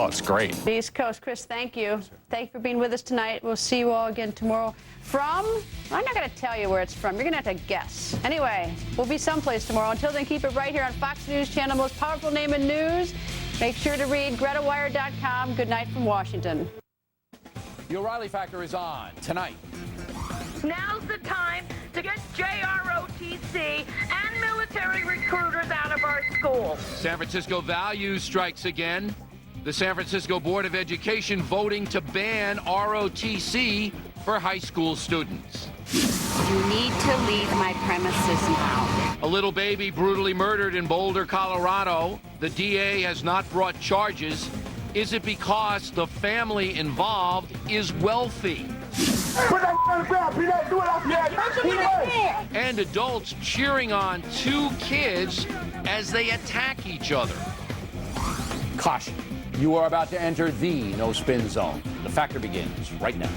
it's great. East Coast. Chris, thank you. Thank you for being with us tonight. We'll see you all again tomorrow. I'm not going to tell you where it's from. You're going to have to guess. Anyway, we'll be someplace tomorrow. Until then, keep it right here on Fox News Channel, most powerful name in news. Make sure to read GretaWire.com. Good night from Washington. The O'Reilly Factor is on tonight. Now's the time to get JROTC and military recruiters out of our schools. San Francisco Values strikes again. The San Francisco Board of Education voting to ban ROTC for high school students. You need to leave my premises now. A little baby brutally murdered in Boulder, Colorado. The DA has not brought charges. Is it because the family involved is wealthy? And adults cheering on two kids as they attack each other. Caution. You are about to enter the no-spin zone. The Factor begins right now.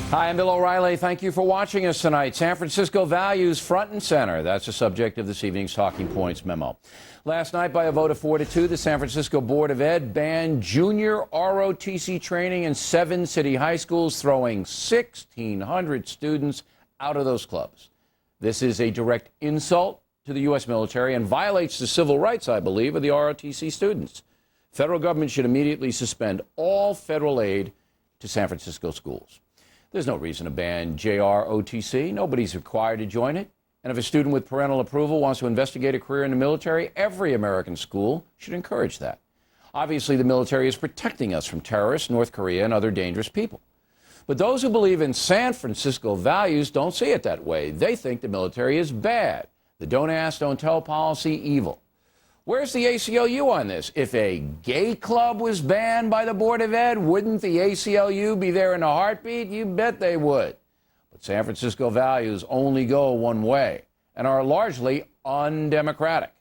Hi, I'm Bill O'Reilly. Thank you for watching us tonight. San Francisco Values front and center. That's the subject of this evening's Talking Points memo. Last night, by a vote of 4-2, the San Francisco Board of Ed banned junior ROTC training in 7 city high schools, throwing 1,600 students out of those clubs. This is a direct insult to the U.S. military and violates the civil rights, I believe, of the ROTC students. Federal government should immediately suspend all federal aid to San Francisco schools. There's no reason to ban JROTC. Nobody's required to join it. And if a student with parental approval wants to investigate a career in the military, every American school should encourage that. Obviously, the military is protecting us from terrorists, North Korea, and other dangerous people. But those who believe in San Francisco values don't see it that way. They think the military is bad. The don't ask, don't tell policy, evil. Where's the ACLU on this? If a gay club was banned by the Board of Ed, wouldn't the ACLU be there in a heartbeat? You bet they would. But San Francisco values only go one way and are largely undemocratic.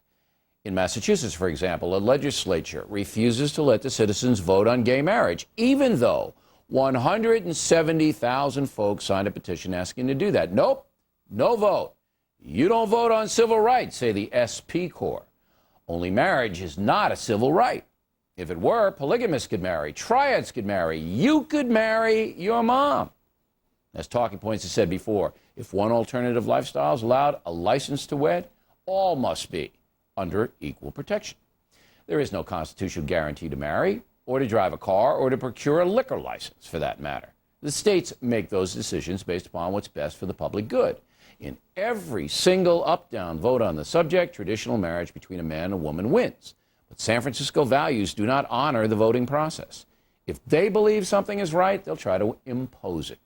In Massachusetts, for example, a legislature refuses to let the citizens vote on gay marriage, even though 170,000 folks signed a petition asking to do that. Nope, no vote. You don't vote on civil rights, say the SP Corps. Only marriage is not a civil right. If it were, polygamists could marry, triads could marry, you could marry your mom. As Talking Points has said before, if one alternative lifestyle is allowed a license to wed, all must be under equal protection. There is no constitutional guarantee to marry, or to drive a car, or to procure a liquor license, for that matter. The states make those decisions based upon what's best for the public good. In every single up-down vote on the subject, traditional marriage between a man and a woman wins. But San Francisco values do not honor the voting process. If they believe something is right, they'll try to impose it.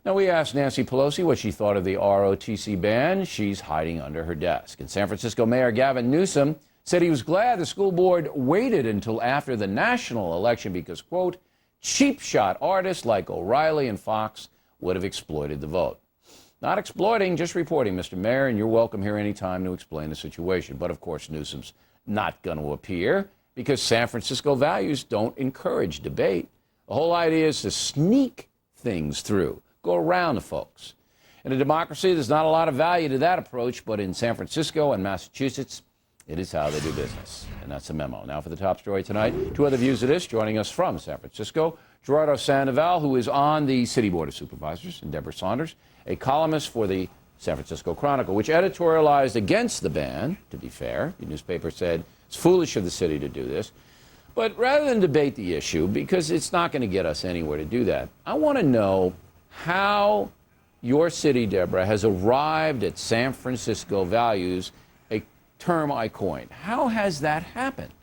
Now, we asked Nancy Pelosi what she thought of the ROTC ban. She's hiding under her desk. And San Francisco Mayor Gavin Newsom said he was glad the school board waited until after the national election because, quote, cheap shot artists like O'Reilly and Fox would have exploited the vote. Not exploiting, just reporting, Mr. Mayor, and you're welcome here anytime to explain the situation. But, of course, Newsom's not going to appear because San Francisco values don't encourage debate. The whole idea is to sneak things through, go around the folks. In a democracy, there's not a lot of value to that approach, but in San Francisco and Massachusetts, it is how they do business. And that's a memo. Now for the top story tonight, 2 other views of this. Joining us from San Francisco, Gerardo Sandoval, who is on the City Board of Supervisors, and Deborah Saunders, a columnist for the San Francisco Chronicle, which editorialized against the ban, to be fair. The newspaper said it's foolish of the city to do this. But rather than debate the issue, because it's not going to get us anywhere to do that, I want to know how your city, Deborah, has arrived at San Francisco values, a term I coined. How has that happened?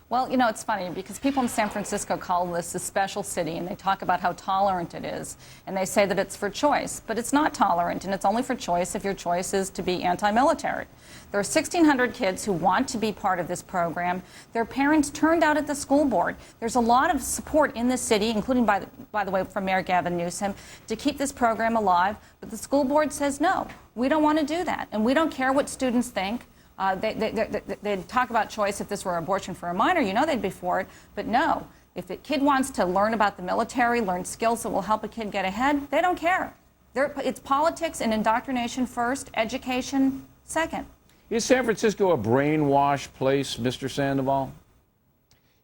Well, you know, it's funny because people in San Francisco call this a special city, and they talk about how tolerant it is, and they say that it's for choice, but it's not tolerant, and it's only for choice if your choice is to be anti-military. There are 1,600 kids who want to be part of this program. Their parents turned out at the school board. There's a lot of support in the city, including, by the way, from Mayor Gavin Newsom, to keep this program alive, but the school board says no, we don't want to do that, and we don't care what students think. They'd talk about choice if this were abortion for a minor. You know they'd be for it. But no, if a kid wants to learn about the military, learn skills that will help a kid get ahead, they don't care. It's politics and indoctrination first, education second. Is San Francisco a brainwashed place, Mr. Sandoval?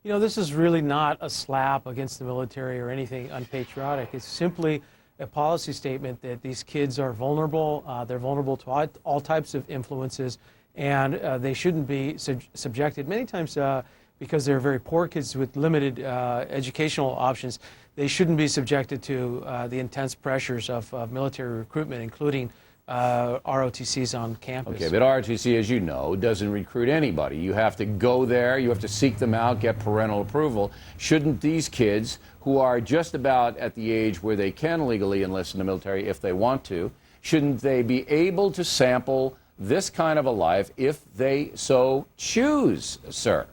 You know, this is really not a slap against the military or anything unpatriotic. It's simply a policy statement that these kids are vulnerable. They're vulnerable to all types of influences, and they shouldn't be subjected. Many times, because they're very poor kids with limited educational options, they shouldn't be subjected to the intense pressures of military recruitment, including ROTCs on campus. Okay, but ROTC, as you know, doesn't recruit anybody. You have to go there, you have to seek them out, get parental approval. Shouldn't these kids, who are just about at the age where they can legally enlist in the military if they want to, shouldn't they be able to sample this kind of a life if they so choose, sir?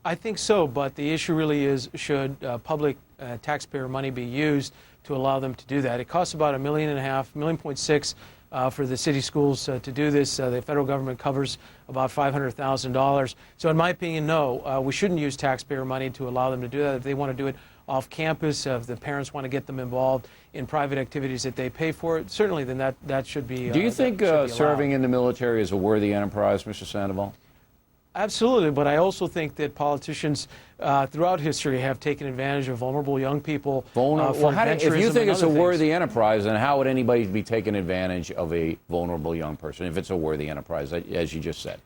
I think so, but the issue really is, should public taxpayer money be used to allow them to do that? It costs about $1.5 million, $1.6 million for the city schools to do this. The federal government covers about $500,000. So in my opinion, no, we shouldn't use taxpayer money to allow them to do that. If they want to do it off campus, if the parents want to get them involved in private activities that they pay for, certainly then that should be. Do you think serving in the military is a worthy enterprise, Mr. Sandoval? Absolutely, but I also think that politicians throughout history have taken advantage of vulnerable young people. If you think it's a worthy enterprise, then how would anybody be taking advantage of a vulnerable young person if it's a worthy enterprise, as you just said?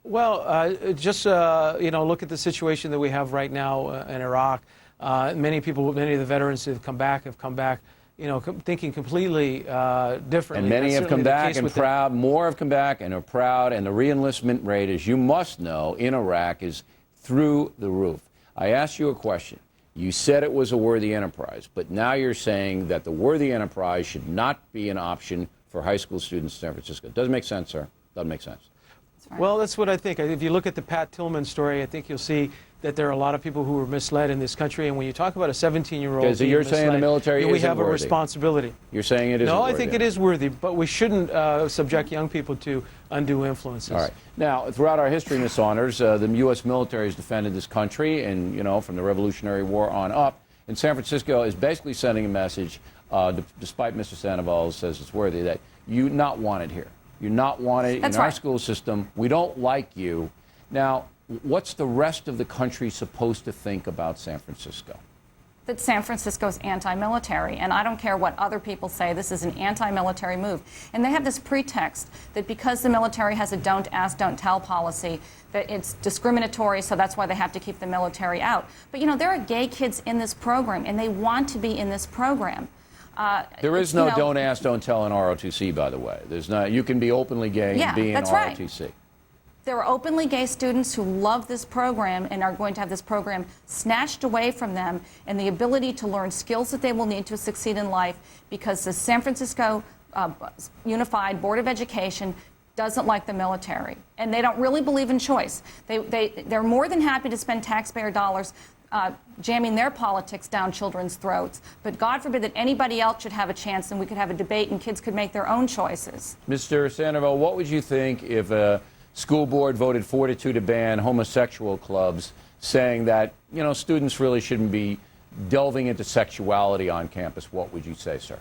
Well, just look at the situation that we have right now in Iraq. Many of the veterans who have come back, thinking completely differently. And many have come back and proud. More have come back and are proud. And the reenlistment rate, as you must know, in Iraq is through the roof. I asked you a question. You said it was a worthy enterprise, but now you're saying that the worthy enterprise should not be an option for high school students in San Francisco. Doesn't make sense, sir. Doesn't make sense. Well, that's what I think. If you look at the Pat Tillman story, I think you'll see that there are a lot of people who were misled in this country. And when you talk about a 17-year-old, so you're saying the military we have a worthy. Responsibility. You're saying it is. No, I think it is worthy, but we shouldn't subject young people to undue influences. All right. Now, throughout our history, Ms. Saunders, the U.S. military has defended this country, and from the Revolutionary War on up. And San Francisco is basically sending a message, despite Mr. Sandoval says it's worthy, that you're not wanted here. You're not wanted in our school system. We don't like you. Now, what's the rest of the country supposed to think about San Francisco? That San Francisco is anti-military, and I don't care what other people say, this is an anti-military move. And they have this pretext that because the military has a don't ask, don't tell policy, that it's discriminatory, so that's why they have to keep the military out. But there are gay kids in this program, and they want to be in this program. There is no don't ask, don't tell in ROTC, by the way. There's not. You can be openly gay and be in ROTC. Right. There are openly gay students who love this program and are going to have this program snatched away from them and the ability to learn skills that they will need to succeed in life because the San Francisco Unified Board of Education doesn't like the military. And they don't really believe in choice. They're more than happy to spend taxpayer dollars jamming their politics down children's throats. But God forbid that anybody else should have a chance and we could have a debate and kids could make their own choices. Mr. Sandoval, what would you think if a school board voted 4-2 to ban homosexual clubs, saying that, students really shouldn't be delving into sexuality on campus? What would you say, sir?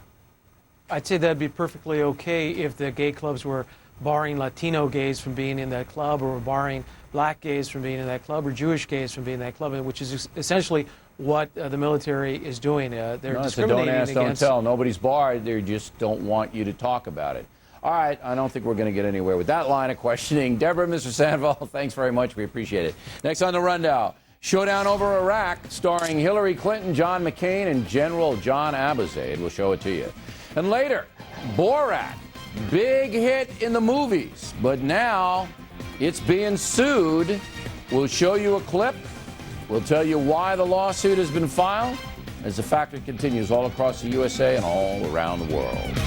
I'd say that'd be perfectly okay if the gay clubs were barring Latino gays from being in that club, or barring black gays from being in that club, or Jewish gays from being in that club, which is essentially what the military is doing. They're discriminating don't ask, against... don't tell. Nobody's barred. They just don't want you to talk about it. All right, I don't think we're going to get anywhere with that line of questioning. Deborah, Mr. Sandoval, thanks very much. We appreciate it. Next on the Rundown, showdown over Iraq, starring Hillary Clinton, John McCain, and General John Abizaid. We'll show it to you. And later, Borat, big hit in the movies, but now it's being sued. We'll show you a clip. We'll tell you why the lawsuit has been filed as the factor continues all across the USA and all around the world.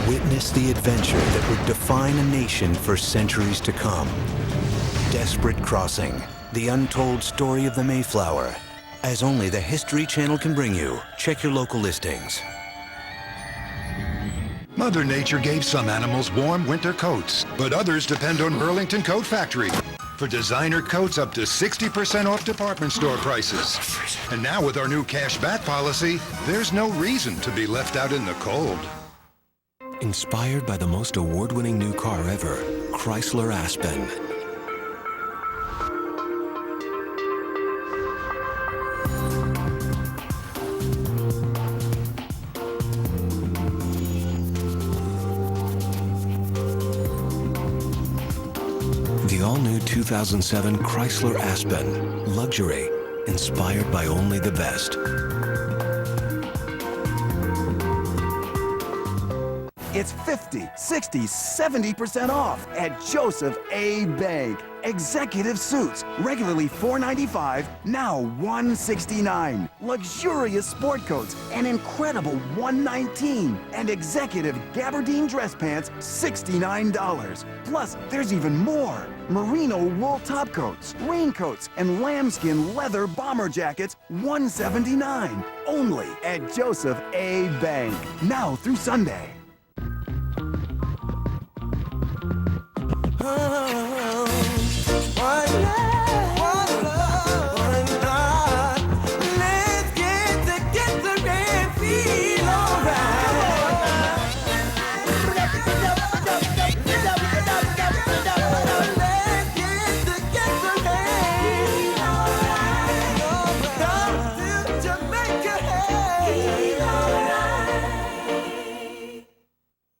Witness the adventure that would define a nation for centuries to come. Desperate Crossing, the untold story of the Mayflower. As only the History Channel can bring you. Check your local listings. Mother Nature gave some animals warm winter coats, but others depend on Burlington Coat Factory for designer coats up to 60% off department store prices. And now with our new cash back policy, there's no reason to be left out in the cold. Inspired by the most award-winning new car ever, Chrysler Aspen. The all-new 2007 Chrysler Aspen. Luxury, inspired by only the best. It's 50, 60, 70% off at Joseph A. Bank. Executive suits, regularly $495, now $169. Luxurious sport coats, an incredible $119. And executive gabardine dress pants, $69. Plus, there's even more. Merino wool top coats, raincoats, and lambskin leather bomber jackets, $179. Only at Joseph A. Bank. Now through Sunday.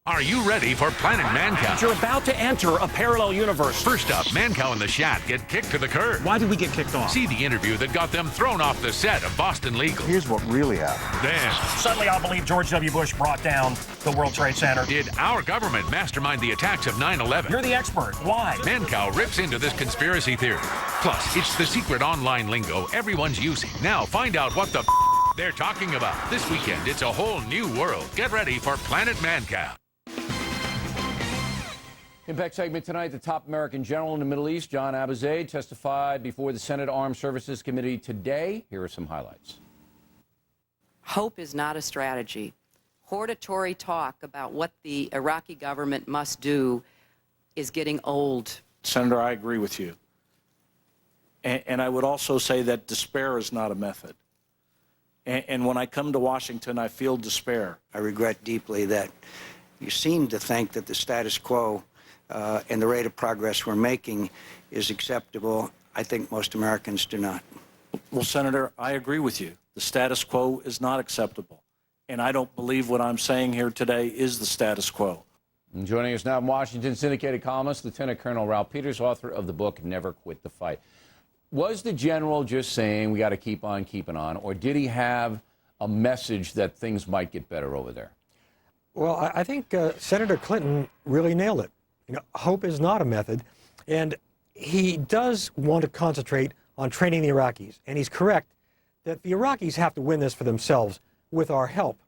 Are you ready for Planet Mancow? You're about to enter a parallel universe. First up, Mancow and the Shat get kicked to the curb. Why did we get kicked off? See the interview that got them thrown off the set of Boston Legal. Here's what really happened. Then, suddenly I'll believe George W. Bush brought down the World Trade Center. Did our government mastermind the attacks of 9/11? You're the expert. Why? Mancow rips into this conspiracy theory. Plus, it's the secret online lingo everyone's using. Now find out what the they're talking about. This weekend, it's a whole new world. Get ready for Planet Mancow. Impact segment tonight, the top American general in the Middle East, John Abizaid, testified before the Senate Armed Services Committee today. Here are some highlights. Hope is not a strategy. Hortatory talk about what the Iraqi government must do is getting old. Senator, I agree with you. And I would also say that despair is not a method. And when I come to Washington, I feel despair. I regret deeply that you seem to think that the status quo and the rate of progress we're making is acceptable. I think most Americans do not. Well, Senator, I agree with you. The status quo is not acceptable. And I don't believe what I'm saying here today is the status quo. And joining us now, Washington syndicated columnist, Lieutenant Colonel Ralph Peters, author of the book Never Quit the Fight. Was the general just saying we got to keep on keeping on, or did he have a message that things might get better over there? Well, I think Senator Clinton really nailed it. You know, hope is not a method, and he does want to concentrate on training the Iraqis, and he's correct that the Iraqis have to win this for themselves with our help.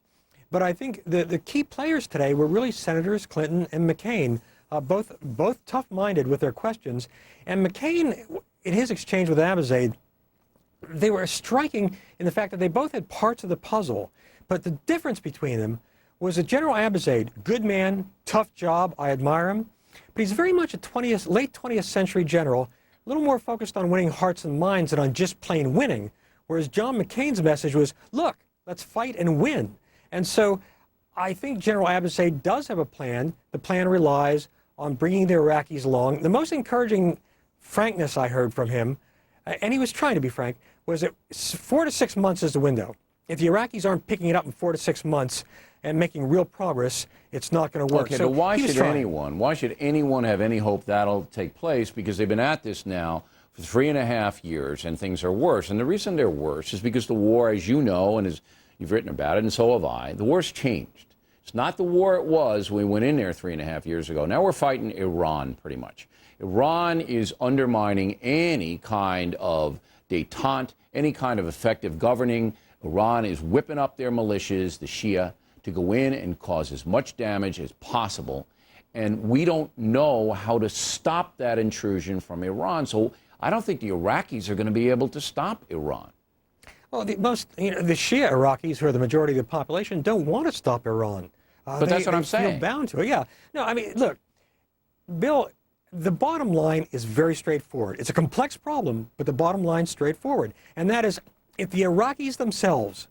But I think the key players today were really Senators Clinton and McCain, both tough-minded with their questions, and McCain, in his exchange with Abizaid, they were striking in the fact that they both had parts of the puzzle, but the difference between them was that General Abizaid, good man, tough job, I admire him, but he's very much a late 20th century general, a little more focused on winning hearts and minds than on just plain winning, whereas John McCain's message was, look, let's fight and win. And so I think General Abizaid does have a plan. The plan relies on bringing the Iraqis along. The most encouraging frankness I heard from him, and he was trying to be frank, was that 4 to 6 months is the window. If the Iraqis aren't picking it up in 4 to 6 months and making real progress, it's not going to work. Okay, so but why should anyone have any hope that'll take place? Because they've been at this now for 3.5 years, and things are worse. And the reason they're worse is because the war, as you know, and as you've written about it, and so have I, the war's changed. It's not the war it was when we went in there 3.5 years ago. Now we're fighting Iran, pretty much. Iran is undermining any kind of détente, any kind of effective governing. Iran is whipping up their militias, the Shia, to go in and cause as much damage as possible. And we don't know how to stop that intrusion from Iran. So I don't think the Iraqis are going to be able to stop Iran. Well, the Shia Iraqis, who are the majority of the population, don't want to stop Iran. But that's what I'm They saying. feel bound to it. Yeah. No, I mean, look, Bill, the bottom line is very straightforward. It's a complex problem, but the bottom line's straightforward. And that is, if the Iraqis themselves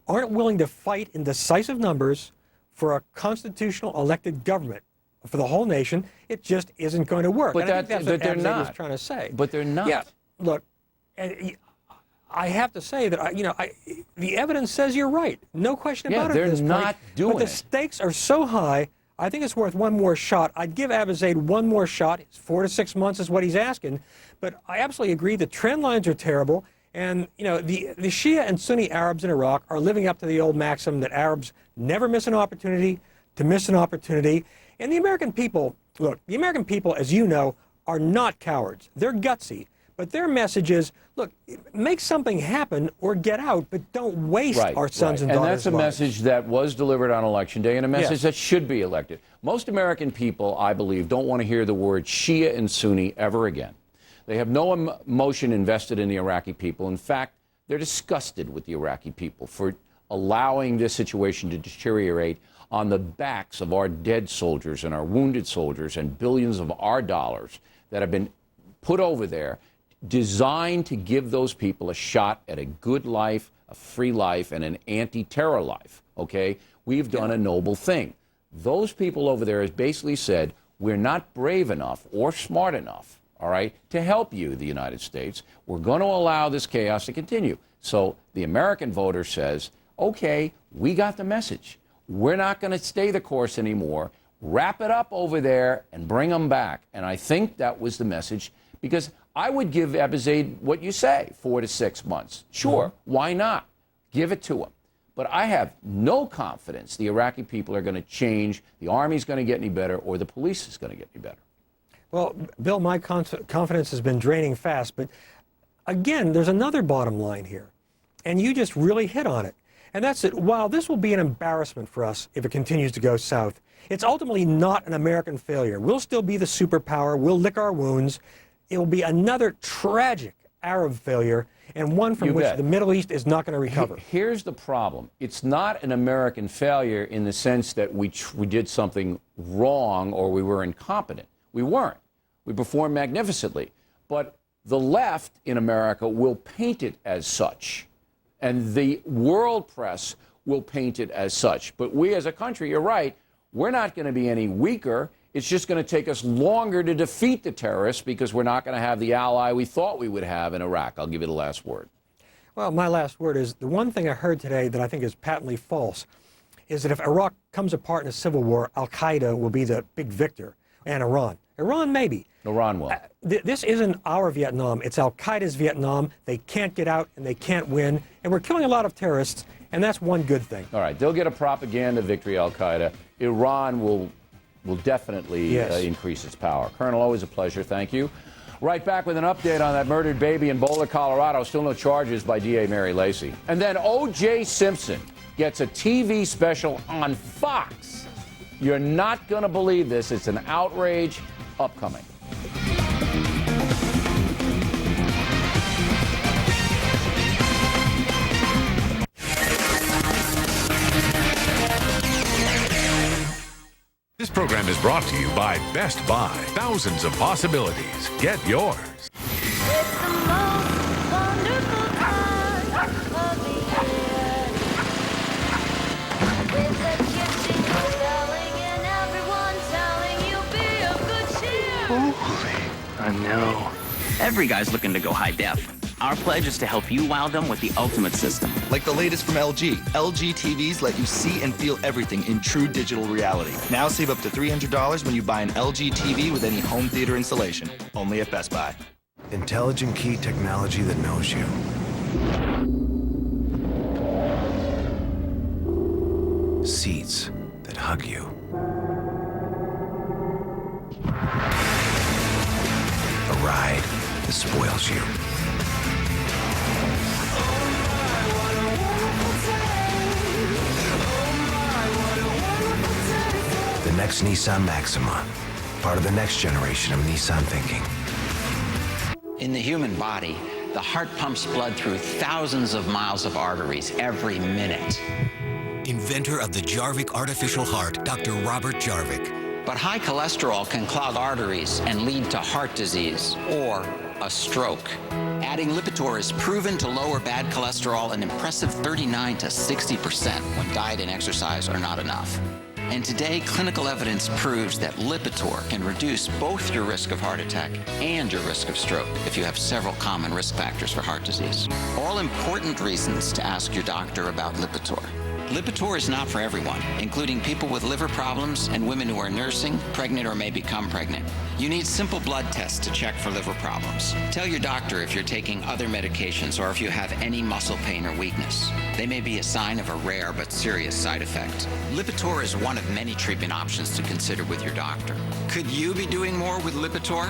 aren't willing to fight in decisive numbers for a constitutional elected government for the whole nation, it just isn't going to work. But, And I think that's what they're Abizaid not was trying to say. But they're not. Yeah, look, I have to say that the evidence says you're right. No question about it. they're at this not point. doing But the it. stakes are so high. I think it's worth one more shot. I'd give Abizaid one more shot. 4 to 6 months is what he's asking. But I absolutely agree. The trend lines are terrible. And, the Shia and Sunni Arabs in Iraq are living up to the old maxim that Arabs never miss an opportunity to miss an opportunity. And the American people, look, the American people, as you know, are not cowards. They're gutsy. But their message is, look, make something happen or get out, but don't waste our sons and daughters' And that's a lives. message that was delivered on Election Day and a message Yes. that should be elected. Most American people, I believe, don't want to hear the word Shia and Sunni ever again. They have no emotion invested in the Iraqi people. In fact, they're disgusted with the Iraqi people for allowing this situation to deteriorate on the backs of our dead soldiers and our wounded soldiers and billions of our dollars that have been put over there, designed to give those people a shot at a good life, a free life, and an anti-terror life, okay? We've done a noble thing. Those people over there has basically said, we're not brave enough or smart enough, all right, to help you, the United States. We're going to allow this chaos to continue. So the American voter says, okay, we got the message. We're not going to stay the course anymore. Wrap it up over there and bring them back. And I think that was the message, because I would give Abizaid what you say, 4 to 6 months. Sure, why not? Give it to him. But I have no confidence the Iraqi people are going to change, the army's going to get any better, or the police is going to get any better. Well, Bill, my confidence has been draining fast, but again, there's another bottom line here, and you just really hit on it. And that's that while this will be an embarrassment for us if it continues to go south, it's ultimately not an American failure. We'll still be the superpower, we'll lick our wounds. It will be another tragic Arab failure, and one from which the Middle East is not going to recover. Here's the problem. It's not an American failure in the sense that we did something wrong or we were incompetent. We weren't. We performed magnificently. But the left in America will paint it as such, and the world press will paint it as such. But we as a country, you're right, we're not going to be any weaker. It's just going to take us longer to defeat the terrorists because we're not going to have the ally we thought we would have in Iraq. I'll give you the last word. Well, my last word is the one thing I heard today that I think is patently false is that if Iraq comes apart in a civil war, al-Qaeda will be the big victor, and Iran. Iran, maybe. Iran will. This isn't our Vietnam. It's al-Qaeda's Vietnam. They can't get out and they can't win. And we're killing a lot of terrorists, and that's one good thing. All right, they'll get a propaganda victory, al-Qaeda. Iran will definitely increase its power. Colonel, always a pleasure. Thank you. Right back with an update on that murdered baby in Boulder, Colorado. Still no charges by DA Mary Lacey. And then O.J. Simpson gets a TV special on Fox. You're not going to believe this. It's an outrage. Upcoming. This program is brought to you by Best Buy. Thousands of possibilities. Get yours. I know. Every guy's looking to go high def. Our pledge is to help you wow them with the ultimate system. Like the latest from LG. LG TVs let you see and feel everything in true digital reality. Now save up to $300 when you buy an LG TV with any home theater installation. Only at Best Buy. Intelligent key technology that knows you. Seats that hug you. A ride that spoils you. The next Nissan Maxima, part of the next generation of Nissan thinking. In the human body, the heart pumps blood through thousands of miles of arteries every minute. inventor of the Jarvik artificial heart, Dr. Robert Jarvik. But high cholesterol can clog arteries and lead to heart disease or a stroke. Adding Lipitor is proven to lower bad cholesterol an impressive 39 to 60% when diet and exercise are not enough. And today, clinical evidence proves that Lipitor can reduce both your risk of heart attack and your risk of stroke if you have several common risk factors for heart disease. All important reasons to ask your doctor about Lipitor. Lipitor is not for everyone, including people with liver problems and women who are nursing, pregnant, or may become pregnant. You need simple blood tests to check for liver problems. Tell your doctor if you're taking other medications or if you have any muscle pain or weakness. They may be a sign of a rare but serious side effect. Lipitor is one of many treatment options to consider with your doctor. Could you be doing more with Lipitor?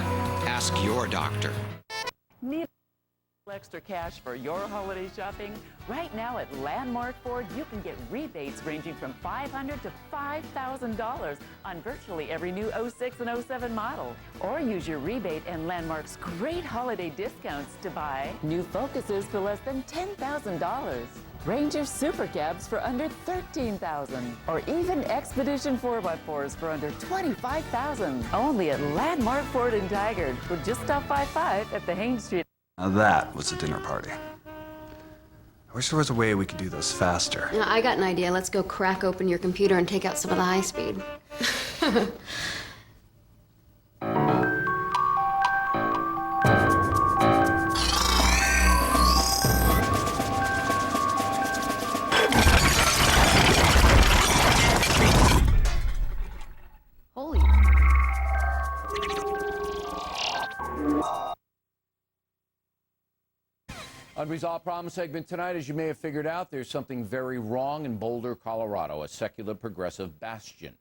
Ask your doctor. Need extra cash for your holiday shopping? Right now at Landmark Ford, you can get rebates ranging from $500 to $5,000 on virtually every new 06 and 07 model. Or use your rebate and Landmark's great holiday discounts to buy new Focuses for less than $10,000. Ranger Super Cabs for under $13,000, or even Expedition 4x4s for under $25,000. Only at Landmark Ford in Tigard, with just off I-5 at the Haines Street. Now that was a dinner party. I wish there was a way we could do this faster. I got an idea. Let's go crack open your computer and take out some of the high speed. Holy. Unresolved Problem segment tonight. As you may have figured out, there's something very wrong in Boulder, Colorado, a secular progressive bastion.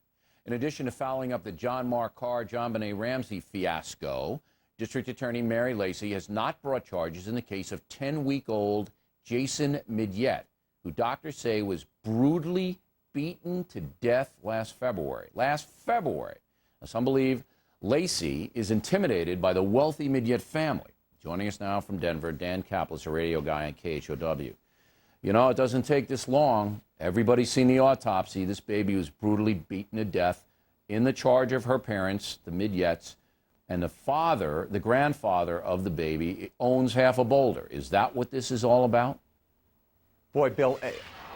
In addition to fouling up the John Mark Carr, JonBenet Ramsey fiasco, District Attorney Mary Lacy has not brought charges in the case of 10-week-old Jason Midyett, who doctors say was brutally beaten to death last February. Now, some believe Lacy is intimidated by the wealthy Midyett family. Joining us now from Denver, Dan Kaplan, a radio guy on KHOW. You know, it doesn't take this long. Everybody's seen the autopsy. This baby was brutally beaten to death in the charge of her parents, the Midyetts, and the father, the grandfather of the baby, owns half of Boulder. Is that what this is all about? Boy, Bill,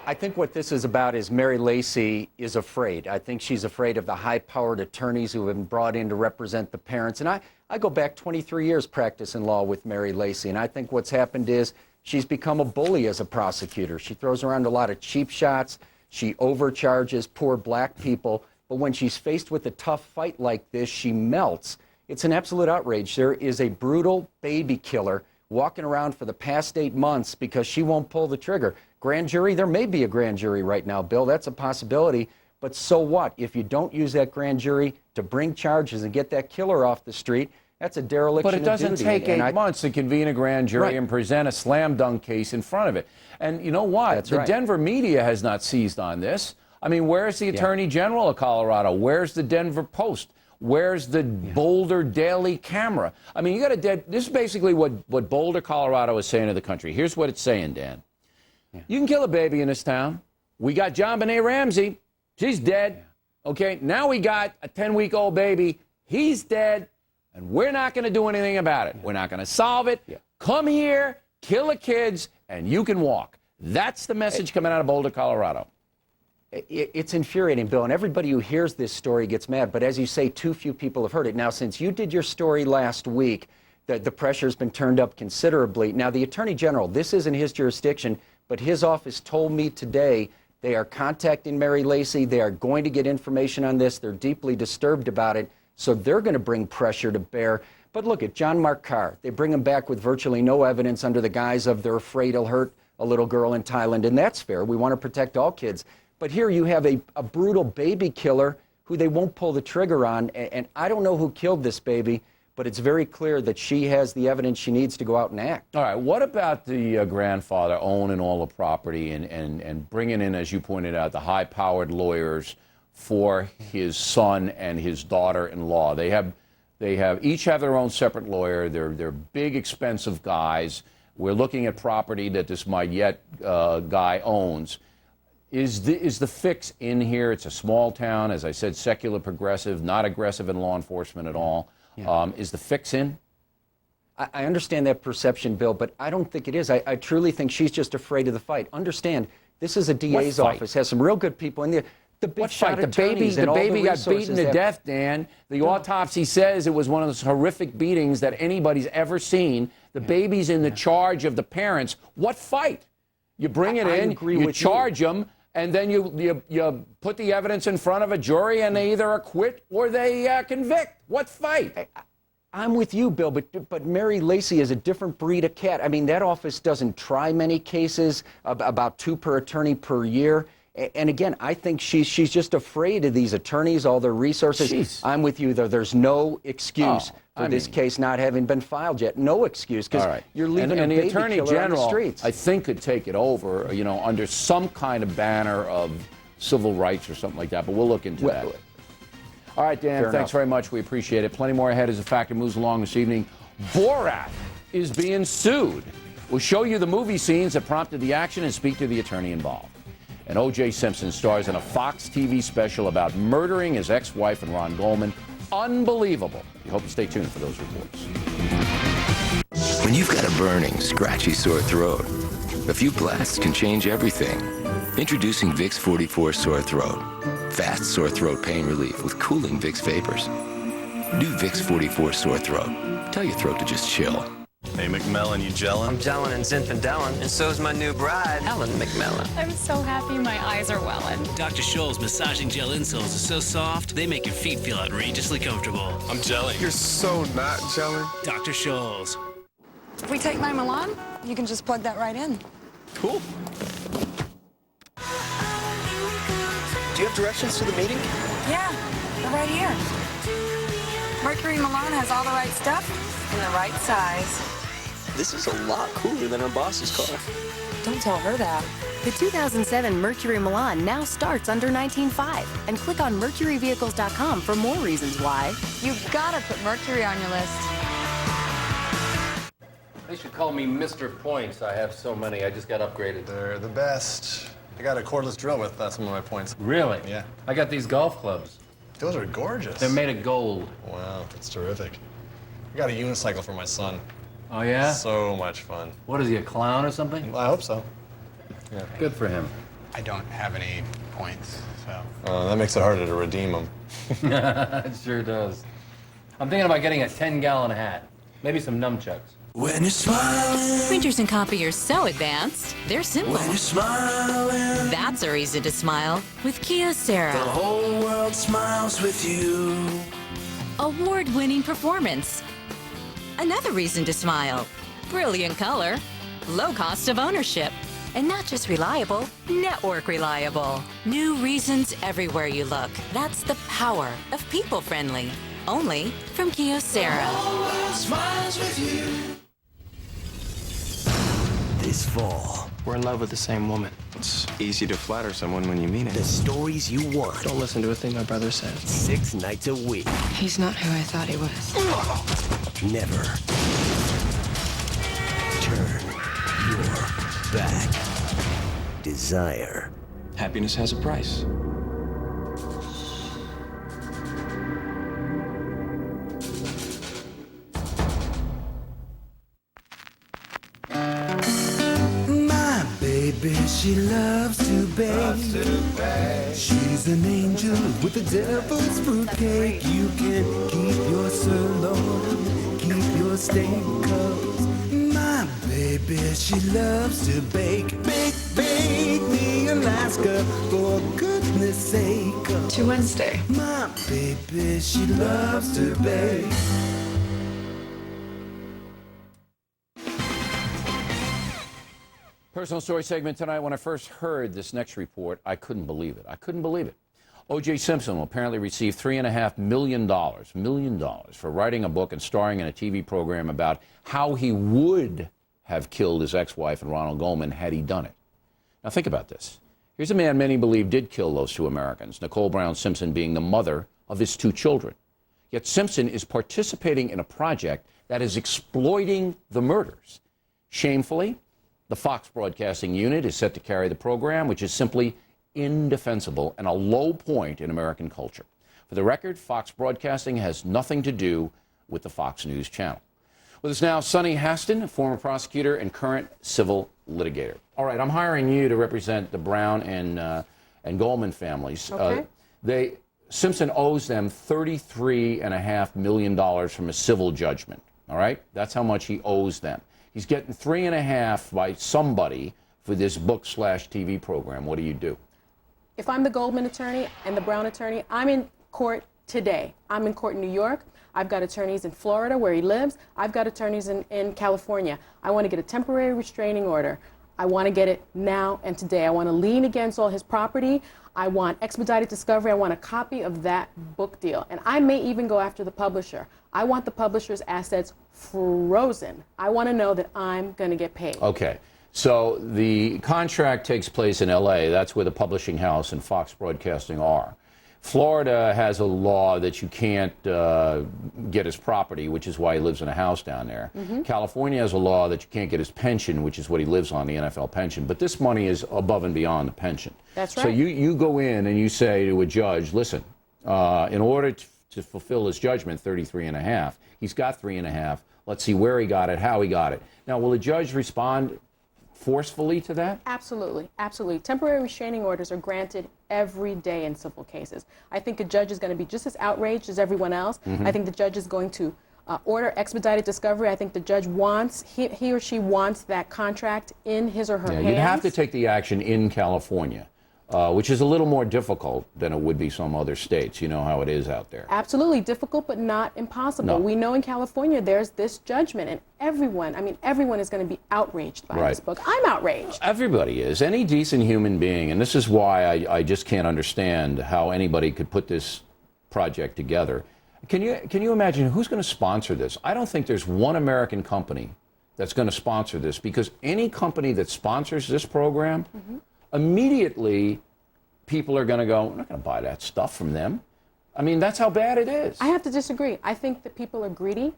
I think what this is about is Mary Lacy is afraid. I think she's afraid of the high-powered attorneys who have been brought in to represent the parents. And I go back 23 years practicing law with Mary Lacy, and I think what's happened is she's become a bully as a prosecutor. She throws around a lot of cheap shots. She overcharges poor black people. But when she's faced with a tough fight like this, she melts. It's an absolute outrage. There is a brutal baby killer walking around for the past 8 months because she won't pull the trigger. Grand jury, there may be a grand jury right now, Bill. That's a possibility. But so what? If you don't use that grand jury to bring charges and get that killer off the street, that's a dereliction of duty. But it doesn't take 8 months to convene a grand jury and present a slam dunk case in front of it. And you know what? The Denver media has not seized on this. I mean, where's the Attorney General of Colorado? Where's the Denver Post? Where's the Boulder Daily Camera? I mean, you got to. This is basically what Boulder, Colorado is saying to the country. Here's what it's saying, Dan. You can kill a baby in this town. We got JonBenet Ramsey. She's dead. Okay, now we got a 10-week-old baby. He's dead. And we're not going to do anything about it. We're not going to solve it. Come here, kill the kids, and you can walk. That's the message coming out of Boulder, Colorado. It's infuriating, Bill, and everybody who hears this story gets mad. But as you say, too few people have heard it. Now, since you did your story last week, the pressure's been turned up considerably. Now, the Attorney General, this isn't his jurisdiction, but his office told me today they are contacting Mary Lacy. They are going to get information on this. They're deeply disturbed about it. So they're going to bring pressure to bear. But look at John Mark Carr. They bring him back with virtually no evidence under the guise of they're afraid he'll hurt a little girl in Thailand. And that's fair. We want to protect all kids. But here you have a brutal baby killer who they won't pull the trigger on. And I don't know who killed this baby, but it's very clear that she has the evidence she needs to go out and act. All right, what about the grandfather owning all the property and bringing in, as you pointed out, the high-powered lawyers for his son and his daughter-in-law? They each have their own separate lawyer. They're big, expensive guys. We're looking at property that this Midyett guy owns. Is the fix in here? It's a small town, as I said, secular, progressive, not aggressive in law enforcement at all. Is the fix in? I understand that perception, Bill, but I don't think it is. I truly think she's just afraid of the fight. Understand, this is a DA's office, has some real good people in there. The big shot attorneys and all the baby got resources beaten to that- death, Dan. The autopsy says it was one of those horrific beatings that anybody's ever seen. The baby's in the charge of the parents. What fight? You bring it in, you charge them, and then you put the evidence in front of a jury, and they either acquit or they convict. What fight? I'm with you, Bill, but Mary Lacy is a different breed of cat. I mean, that office doesn't try many cases, about 2 per attorney per year. And again, I think she's just afraid of these attorneys, all their resources. Jeez. I'm with you, though. There's no excuse for this case not having been filed yet. No excuse, because you're leaving a and the baby Attorney killer on the General, streets. I think, could take it over, under some kind of banner of civil rights or something like that. But we'll look into that. All right, Dan, Fair thanks enough. very much. We appreciate it. Plenty more ahead as the Factor moves along this evening. Borat is being sued. We'll show you the movie scenes that prompted the action and speak to the attorney involved. And O.J. Simpson stars in a Fox TV special about murdering his ex-wife and Ron Goldman. Unbelievable. We hope you stay tuned for those reports. When you've got a burning, scratchy sore throat, a few blasts can change everything. Introducing Vicks 44 Sore Throat. Fast sore throat pain relief with cooling Vicks vapors. New Vicks 44 Sore Throat. Tell your throat to just chill. Hey, McMillan, you gelling? I'm gelling and Zinfandel, and so's my new bride, Helen McMillan. I'm so happy my eyes are welling. Dr. Scholl's massaging gel insoles are so soft, they make your feet feel outrageously comfortable. I'm gelling. You're so not gelling. Dr. Scholl's. If we take my Milan, you can just plug that right in. Cool. Do you have directions to the meeting? Yeah, they're right here. Mercury Milan has all the right stuff in the right size. This is a lot cooler than our boss's car. Don't tell her that. The 2007 Mercury Milan now starts under $19,500. And click on MercuryVehicles.com for more reasons why. You've got to put Mercury on your list. They should call me Mr. Points. I have so many. I just got upgraded. They're the best. I got a cordless drill with some of my points. Really? Yeah. I got these golf clubs. Those are gorgeous. They're made of gold. Wow, that's terrific. I got a unicycle for my son. Oh, yeah? So much fun. What is he, a clown or something? I hope so. Yeah. Good for him. I don't have any points, so. That makes it harder to redeem them. It sure does. I'm thinking about getting a 10-gallon hat. Maybe some nunchucks. When you're smiling. Printers and copiers so advanced, they're simple. When you're smiling. That's a reason to smile with Kyocera. The whole world smiles with you. Award-winning performance. Another reason to smile. Brilliant color. Low cost of ownership. And not just reliable, network reliable. New reasons everywhere you look. That's the power of people-friendly. Only from Kyocera. The whole world smiles with you. This fall, We're in love with the same woman. It's easy to flatter someone when you mean it. the stories you want. Don't listen to a thing my brother says. 6 nights a week. He's not who I thought he was. Never turn your back. Desire. Happiness has a price. My baby, she loves to bake. She's an angel with the devil's fruitcake. You can keep your sirloin, keep your steak close. My baby, she loves to bake. Bake, bake me Alaska, for goodness sake. To Wednesday. My baby, she loves to bake. Personal story segment tonight. When I first heard this next report, I couldn't believe it. I couldn't believe it. O.J. Simpson will apparently receive $3.5 million for writing a book and starring in a TV program about how he would have killed his ex-wife and Ronald Goldman had he done it. Now think about this. Here's a man many believe did kill those 2 Americans, Nicole Brown Simpson being the mother of his 2 children. Yet Simpson is participating in a project that is exploiting the murders. Shamefully, the Fox Broadcasting Unit is set to carry the program, which is simply indefensible and a low point in American culture. For the record, Fox Broadcasting has nothing to do with the Fox News channel. With us now, Sonny Haston, former prosecutor and current civil litigator. All right, I'm hiring you to represent the Brown and Goldman families. Okay. Simpson owes them $33.5 million from a civil judgment. All right, that's how much he owes them. He's getting $3.5 by somebody for this book/TV program. What do you do? If I'm the Goldman attorney and the Brown attorney, I'm in court today. I'm in court in New York. I've got attorneys in Florida where he lives. I've got attorneys in California. I want to get a temporary restraining order. I want to get it now and today. I want to lien against all his property. I want expedited discovery. I want a copy of that book deal. And I may even go after the publisher. I want the publisher's assets frozen. I want to know that I'm going to get paid. Okay. So the contract takes place in L.A. That's where the publishing house and Fox Broadcasting are. Florida has a law that you can't get his property, which is why he lives in a house down there. California has a law that you can't get his pension, which is what he lives on, the NFL pension. But this money is above and beyond the pension. That's right. So you go in and you say to a judge, listen, in order to fulfill his judgment, $33.5, he's got $3.5. Let's see where he got it, how he got it. Now, will the judge respond forcefully to that? Absolutely, absolutely. Temporary restraining orders are granted every day in civil cases. I think a judge is going to be just as outraged as everyone else. I think the judge is going to order expedited discovery. I think the judge wants, he or she wants that contract in his or her hands. You'd have to take the action in California, which is a little more difficult than it would be some other states. You know how it is out there. Absolutely difficult, but not impossible. No. We know in California there's this judgment, and everyone is going to be outraged by this book. I'm outraged. Everybody is. Any decent human being, and this is why I just can't understand how anybody could put this project together. Can you imagine who's going to sponsor this? I don't think there's one American company that's going to sponsor this, because any company that sponsors this program, immediately people are going to go, I'm not going to buy that stuff from them. I mean, that's how bad it is. I have to disagree. I think that people are greedy.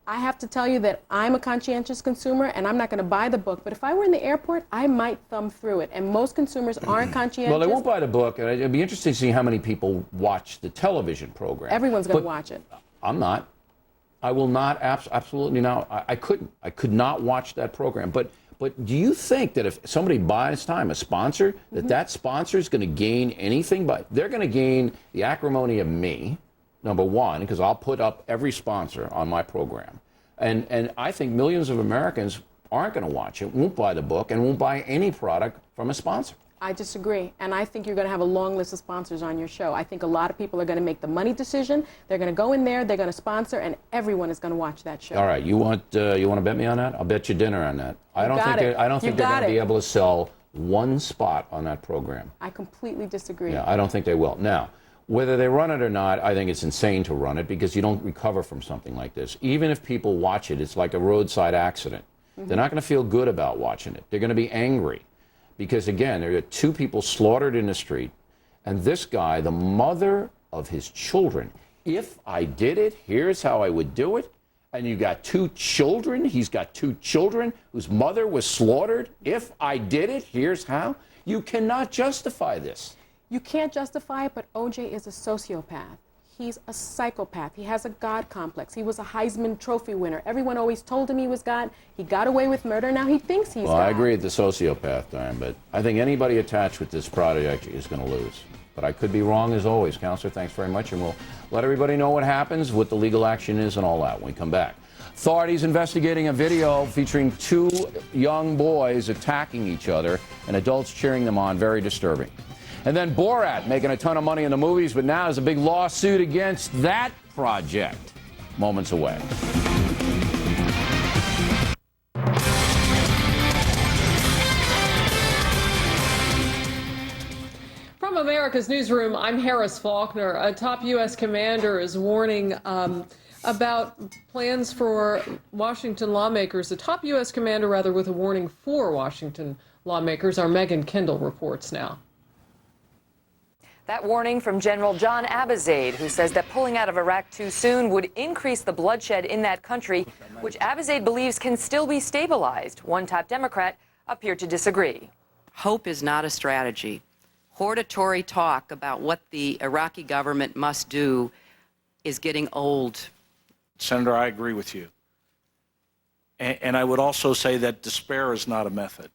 I have to tell you that I'm a conscientious consumer and I'm not going to buy the book. But if I were in the airport, I might thumb through it. And most consumers aren't conscientious. Well, they won't buy the book. And it'd be interesting to see how many people watch the television program. Everyone's going to watch it. I'm not. I will not. Absolutely not. I couldn't. I could not watch that program. But do you think that if somebody buys time, a sponsor, that sponsor is going to gain anything? They're going to gain the acrimony of me, number one, because I'll put up every sponsor on my program. And I think millions of Americans aren't going to watch it, won't buy the book, and won't buy any product from a sponsor. I disagree. And I think you're going to have a long list of sponsors on your show. I think a lot of people are going to make the money decision. They're going to go in there, they're going to sponsor, and everyone is going to watch that show. All right. You want to bet me on that? I'll bet you dinner on that. I don't think they're going to be able to sell one spot on that program. I completely disagree. Yeah, I don't think they will. Now, whether they run it or not, I think it's insane to run it, because you don't recover from something like this. Even if people watch it, it's like a roadside accident. They're not going to feel good about watching it. They're going to be angry. Because, again, there are two people slaughtered in the street, and this guy, the mother of his children, if I did it, here's how I would do it. And you got two children, he's got two children whose mother was slaughtered. If I did it, here's how. You cannot justify this. You can't justify it, but O.J. is a sociopath. He's a psychopath. He has a God complex. He was a Heisman Trophy winner. Everyone always told him he was God. He got away with murder. Now he thinks he's God. Well, I agree with the sociopath, Diane, but I think anybody attached with this project is going to lose. But I could be wrong, as always. Counselor, thanks very much, and we'll let everybody know what happens, what the legal action is, and all that when we come back. Authorities investigating a video featuring two young boys attacking each other and adults cheering them on. Very disturbing. And then Borat making a ton of money in the movies, but now there's a big lawsuit against that project. Moments away. From America's Newsroom, I'm Harris Faulkner. A top U.S. commander is warning about plans for Washington lawmakers. A top U.S. commander, rather, with a warning for Washington lawmakers. Our Megan Kendall reports now. That warning from General John Abizaid, who says that pulling out of Iraq too soon would increase the bloodshed in that country, which Abizaid believes can still be stabilized. One top Democrat appeared to disagree. Hope is not a strategy. hortatory talk about what the Iraqi government must do is getting old. Senator, I agree with you. And I would also say that despair is not a method.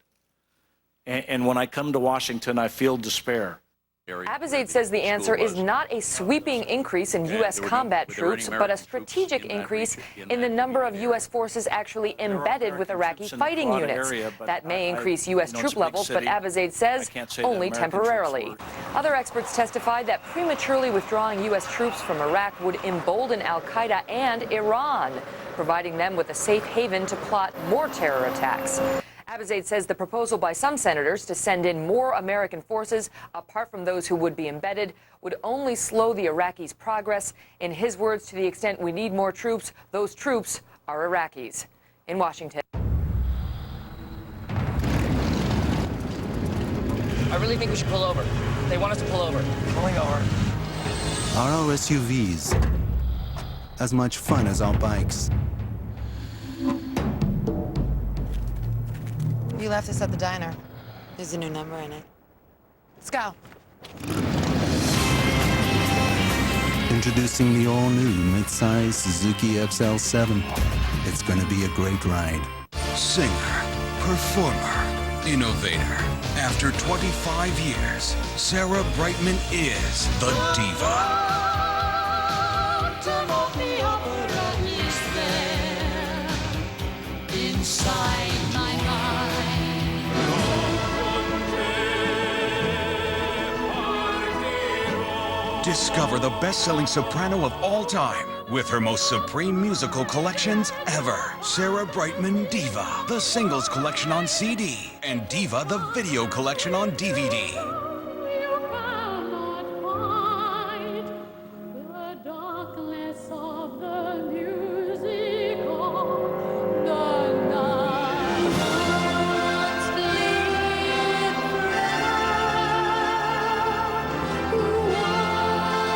And when I come to Washington, I feel despair. Abizaid says the answer is not a sweeping increase in U.S. combat troops, but a strategic increase in the number of U.S. forces actually embedded with Iraqi fighting units. That may increase U.S. troop levels, but Abizaid says only temporarily. Other experts testified that prematurely withdrawing U.S. troops from Iraq would embolden al-Qaeda and Iran, providing them with a safe haven to plot more terror attacks. Abizaid says the proposal by some senators to send in more American forces, apart from those who would be embedded, would only slow the Iraqis' progress. In his words, to the extent we need more troops, those troops are Iraqis. In Washington. I really think we should pull over. They want us to pull over. Pulling over. Are our SUVs as much fun as our bikes? You left us at the diner. There's a new number in it. Let's go. Introducing the all-new midsize Suzuki XL7. It's gonna be a great ride. Singer, performer, innovator. After 25 years, Sarah Brightman is the diva. Inside my mind. Discover the best-selling soprano of all time with her most supreme musical collections ever. Sarah Brightman Diva, the singles collection on CD, and Diva, the video collection on DVD.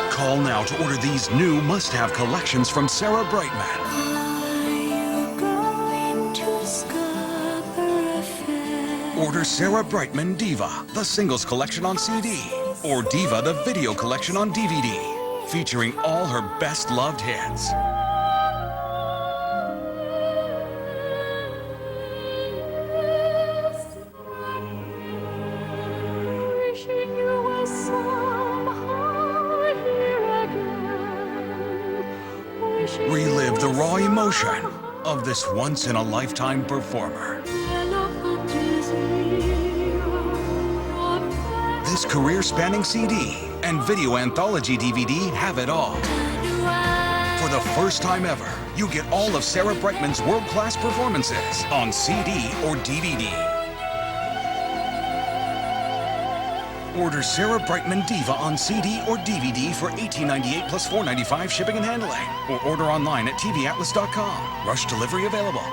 Call now to order these new must-have collections from Sarah Brightman. Order Sarah Brightman Diva, the singles collection on CD, or Diva, the video collection on DVD, featuring all her best-loved hits. Relive the raw emotion of this once-in-a-lifetime performer. This career-spanning CD and video anthology DVD have it all. For the first time ever, you get all of Sarah Brightman's world-class performances on CD or DVD. Order Sarah Brightman Diva on CD or DVD for $18.98 plus $4.95 shipping and handling. Or order online at TVAtlas.com. Rush delivery available.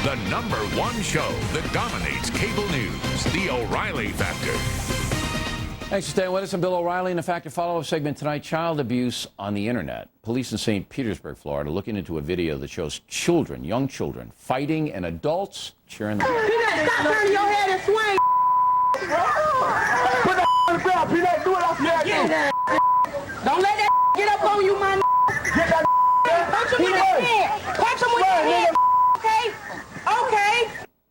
The #1 show that dominates cable news, The O'Reilly Factor. Thanks for staying with us. I'm Bill O'Reilly. In the Factor follow-up segment tonight, child abuse on the internet. Police in St. Petersburg, Florida, looking into a video that shows children, young children, fighting and adults cheering them on. Stop turning your head and swing. Put the on the ground, Peanut. Do it off your head. Don't let that get up on you, my Get that punch him with the head. Punch him with the head. Okay? Okay.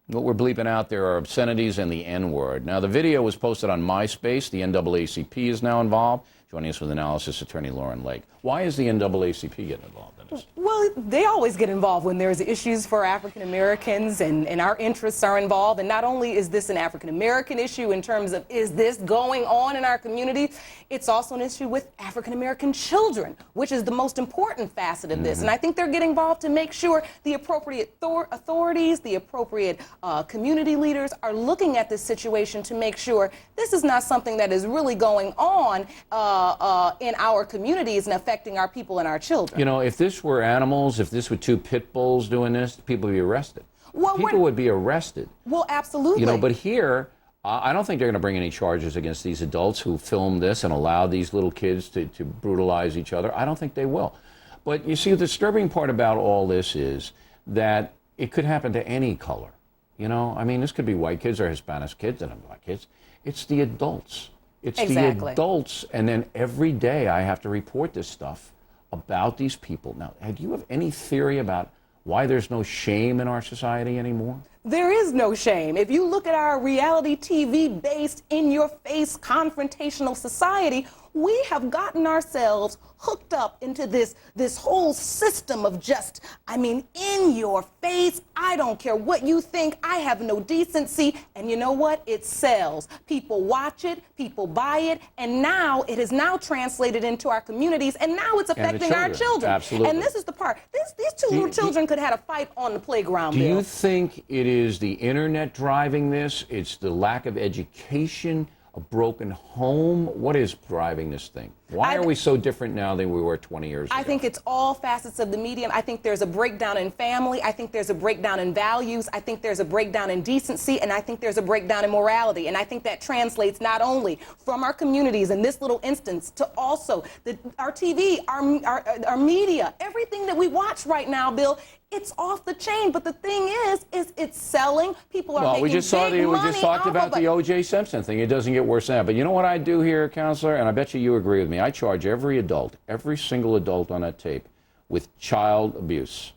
What we're bleeping out there are obscenities and the N-word. Now, the video was posted on MySpace. The NAACP is now involved. Joining us with analysis, attorney Lauren Lake. Why is the NAACP getting involved in this? Well, they always get involved when there's issues for African Americans and our interests are involved. And not only is this an African American issue in terms of is this going on in our community, it's also an issue with African American children, which is the most important facet of this. And I think they're getting involved to make sure the appropriate authorities, the appropriate community leaders are looking at this situation to make sure this is not something that is really going on in our communities and affecting our people and our children. You know, if this were animals, if this were two pit bulls doing this, people would be arrested. Well, people would be arrested. Well, absolutely. You know, but here, I don't think they're going to bring any charges against these adults who filmed this and allowed these little kids to brutalize each other. I don't think they will. But you see, the disturbing part about all this is that it could happen to any color. You know, I mean, this could be white kids or Hispanic kids and black kids. It's the adults. It's Exactly. the adults. And then every day I have to report this stuff about these people. Now, do you have any theory about why there's no shame in our society anymore? There is no shame. If you look at our reality TV-based, in-your-face, confrontational society, we have gotten ourselves hooked up into this whole system of just, I mean, in your face. I don't care what you think. I have no decency. And you know what? It sells. People watch it, people buy it, and now it is now translated into our communities, and now it's affecting our children. Absolutely. And this is the part. These two little children could have had a fight on the playground. Do Bill. you think it is the internet driving this? It's the lack of education, a broken home? What is driving this thing? Why are we so different now than we were 20 years ago? I think it's all facets of the medium. I think there's a breakdown in family. I think there's a breakdown in values. I think there's a breakdown in decency. And I think there's a breakdown in morality. And I think that translates not only from our communities in this little instance to also our TV, our media, everything that we watch right now, Bill. It's off the chain, but the thing is it's selling. People are making we just talked about the O.J. Simpson thing. It doesn't get worse than that. But you know what I do here, Counselor? And I bet you agree with me. I charge every single adult on that tape with child abuse.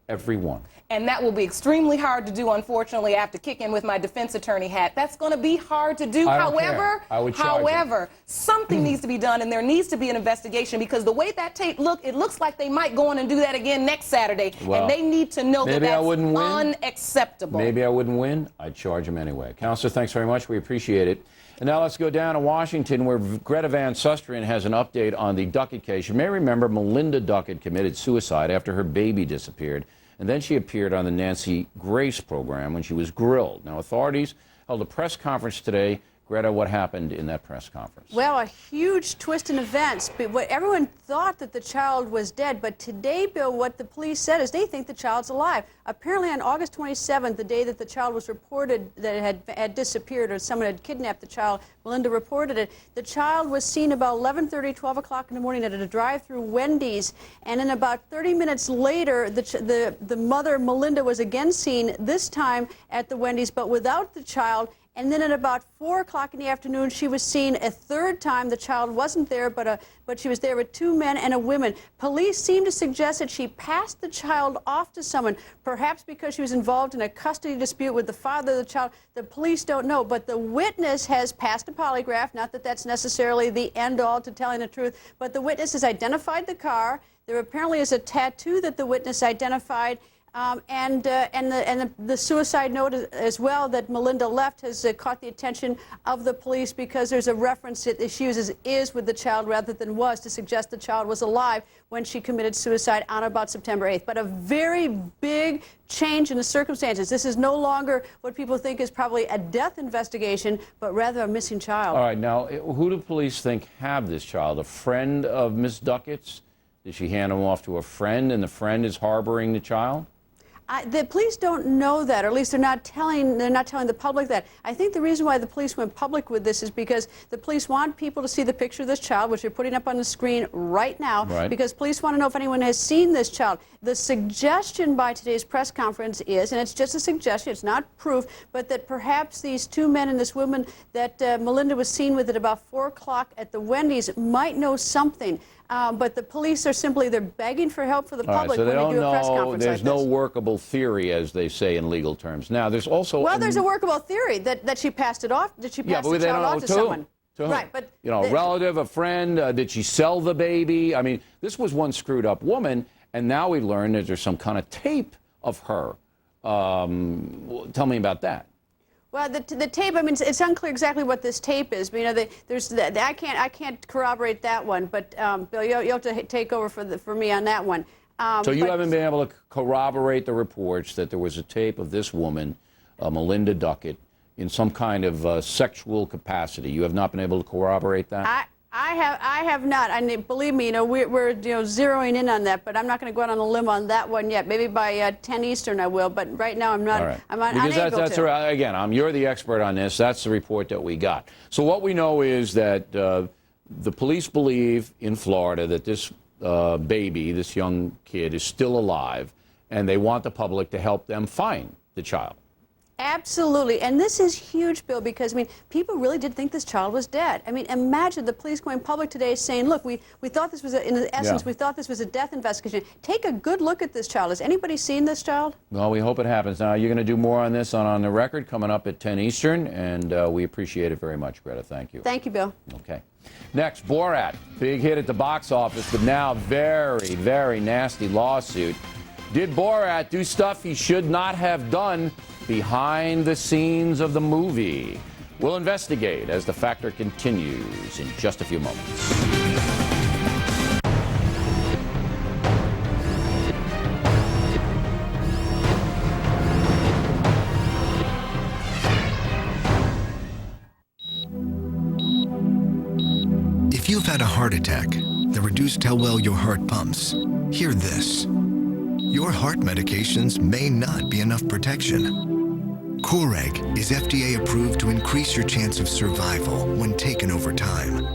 Every one. And that will be extremely hard to do, unfortunately, after kicking with my defense attorney hat. That's going to be hard to do. However, something needs to be done, and there needs to be an investigation, because the way that tape it looks like they might go on and do that again next Saturday, and they need to know that that's unacceptable. Maybe I wouldn't win. I'd charge them anyway. Counselor, thanks very much. We appreciate it. And now let's go down to Washington, where Greta Van Susteren has an update on the Duckett case. You may remember Melinda Duckett committed suicide after her baby disappeared, and then she appeared on the Nancy Grace program when she was grilled. Now, authorities held a press conference today. Greta, what happened in that press conference? Well, a huge twist in events. But everyone thought that the child was dead, but today, Bill, what the police said is they think the child's alive. Apparently, on August 27th, the day that the child was reported that it had disappeared or someone had kidnapped the child, Melinda reported it. The child was seen about 11:30, 12 o'clock in the morning at a drive-through Wendy's, and then about 30 minutes later, the mother, Melinda, was again seen, this time at the Wendy's, but without the child. And then at about 4 o'clock in the afternoon, she was seen a third time. The child wasn't there, but she was there with two men and a woman. Police seem to suggest that she passed the child off to someone, perhaps because she was involved in a custody dispute with the father of the child. The police don't know, but the witness has passed a polygraph. Not that that's necessarily the end-all to telling the truth, but the witness has identified the car. There apparently is a tattoo that the witness identified. And the suicide note as well that Melinda left has caught the attention of the police, because there's a reference that she uses is with the child rather than was, to suggest the child was alive when she committed suicide on about September 8th. But a very big change in the circumstances. This is no longer what people think is probably a death investigation, but rather a missing child. All right, now, who do police think have this child? A friend of Miss Duckett's? Did she hand him off to a friend, and the friend is harboring the child? The police don't know that, or at least they're not telling the public that. I think the reason why the police went public with this is because the police want people to see the picture of this child, which they're putting up on the screen right now, because police want to know if anyone has seen this child. The suggestion by today's press conference is, and it's just a suggestion, it's not proof, but that perhaps these two men and this woman that Melinda was seen with at about 4 o'clock at the Wendy's might know something. But the police are they're begging for help for the public when they do a press conference There's like this. no workable theory, as they say in legal terms. Now, there's also... Well, there's a workable theory that she passed it off, that she passed the child off to someone. To whom? Right, but... a relative, a friend, did she sell the baby? I mean, this was one screwed up woman, and now we learn that there's some kind of tape of her. Tell me about that. Well, the tape, I mean, it's unclear exactly what this tape is. But, I can't corroborate that one. But, Bill, you'll have to take over for me on that one. So you haven't been able to corroborate the reports that there was a tape of this woman, Melinda Duckett, in some kind of sexual capacity. You have not been able to corroborate that? I have not. And believe me, we're zeroing in on that, but I'm not going to go out on a limb on that one yet. Maybe by 10 Eastern I will, but right now I'm not. All right. I'm unable to. Again, you're the expert on this. That's the report that we got. So what we know is that the police believe in Florida that this baby, this young kid, is still alive, and they want the public to help them find the child. Absolutely, and this is huge, Bill, because, I mean, people really did think this child was dead. I mean, imagine the police going public today saying, look, we thought this was, in essence, we thought this was a death investigation. Take a good look at this child. Has anybody seen this child? Well, we hope it happens. Now, you're going to do more on this on the Record coming up at 10 Eastern, and we appreciate it very much, Greta. Thank you. Thank you, Bill. Okay. Next, Borat. Big hit at the box office, but now very, very nasty lawsuit. Did Borat do stuff he should not have done behind the scenes of the movie? We'll investigate as The Factor continues in just a few moments. If you've had a heart attack that reduced how well your heart pumps, hear this. Your heart medications may not be enough protection. Coreg is FDA approved to increase your chance of survival when taken over time.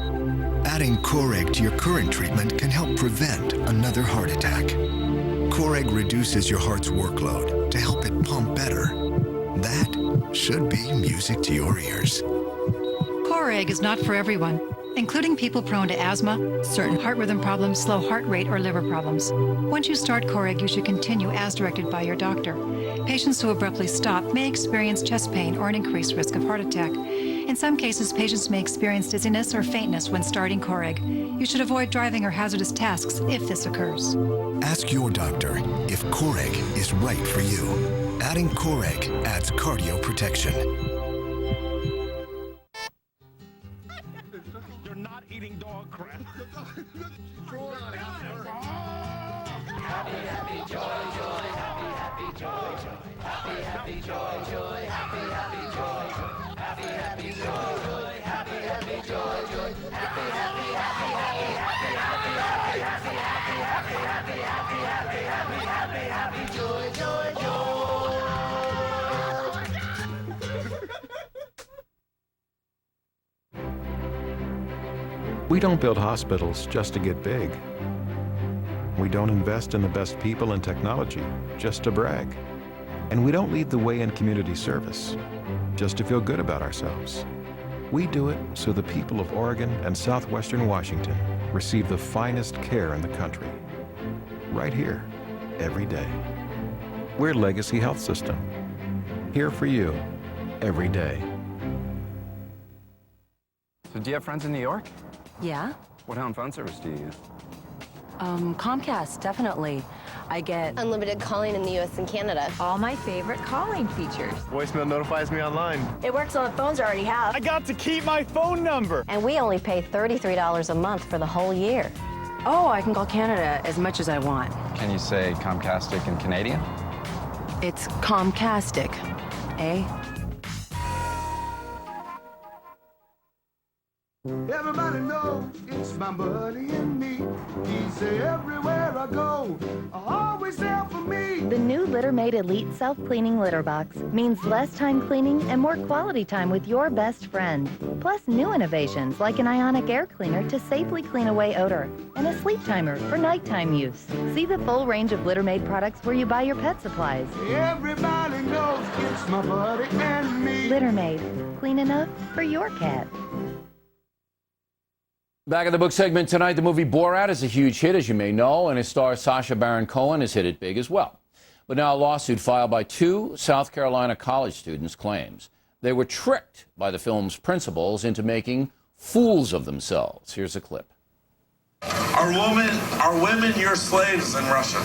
Adding Coreg to your current treatment can help prevent another heart attack. Coreg reduces your heart's workload to help it pump better. That should be music to your ears. Coreg is not for everyone, including people prone to asthma, certain heart rhythm problems, slow heart rate, or liver problems. Once you start Coreg, you should continue as directed by your doctor. Patients who abruptly stop may experience chest pain or an increased risk of heart attack. In some cases, patients may experience dizziness or faintness when starting Coreg. You should avoid driving or hazardous tasks if this occurs. Ask your doctor if Coreg is right for you. Adding Coreg adds cardio protection. You're not eating dog crap. Happy, happy, joy, joy, happy, happy, joy, joy. Happy, happy, joy, joy, happy, happy, joy, joy. Happy, happy, joy, joy, happy, happy, joy, joy. Happy, happy, happy, happy, happy, happy, happy, happy, happy, happy, happy, happy, happy, happy, happy, happy, joy, joy, joy. We don't build hospitals just to get big. We don't invest in the best people and technology just to brag. And we don't lead the way in community service just to feel good about ourselves. We do it so the people of Oregon and Southwestern Washington receive the finest care in the country. Right here, every day. We're Legacy Health System. Here for you, every day. So do you have friends in New York? Yeah? What home phone service do you use? Comcast, definitely. I get unlimited calling in the U.S. and Canada. All my favorite calling features. Voicemail notifies me online. It works on the phones I already have. I got to keep my phone number. And we only pay $33 a month for the whole year. Oh, I can call Canada as much as I want. Can you say Comcastic in Canadian? It's Comcastic, eh? Everybody knows it's my buddy and me. He say everywhere I go, always there for me. The new LitterMate Elite Self-Cleaning Litter Box means less time cleaning and more quality time with your best friend. Plus new innovations like an ionic air cleaner to safely clean away odor and a sleep timer for nighttime use. See the full range of LitterMate products where you buy your pet supplies. Everybody knows it's my buddy and me. LitterMate, clean enough for your cat. Back in the book segment tonight, the movie Borat is a huge hit, as you may know, and its star Sacha Baron Cohen has hit it big as well. But now a lawsuit filed by two South Carolina college students claims they were tricked by the film's principals into making fools of themselves. Here's a clip. Are women your slaves in Russia?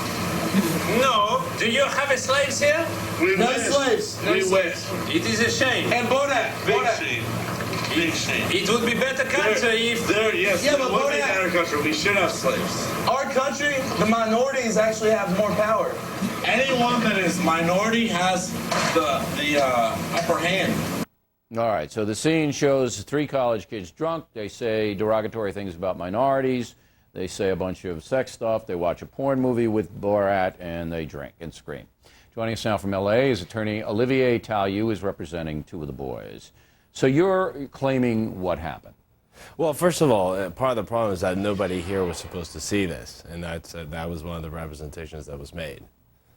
No. Do you have slaves here? We no wish. slaves. No We slaves. wish. It is a shame. And Big shame. Big shame. It would be better country if... Yes, Yeah, there but would be a Borat- better country. We should have slaves. Our country, the minorities actually have more power. Anyone that is minority has the upper hand. All right, so the scene shows three college kids drunk. They say derogatory things about minorities. They say a bunch of sex stuff. They watch a porn movie with Borat, and they drink and scream. Joining us now from L.A. is attorney Olivier Taillou, who is representing two of the boys. So you're claiming what happened? Well, first of all, part of the problem is that nobody here was supposed to see this, and that was one of the representations that was made.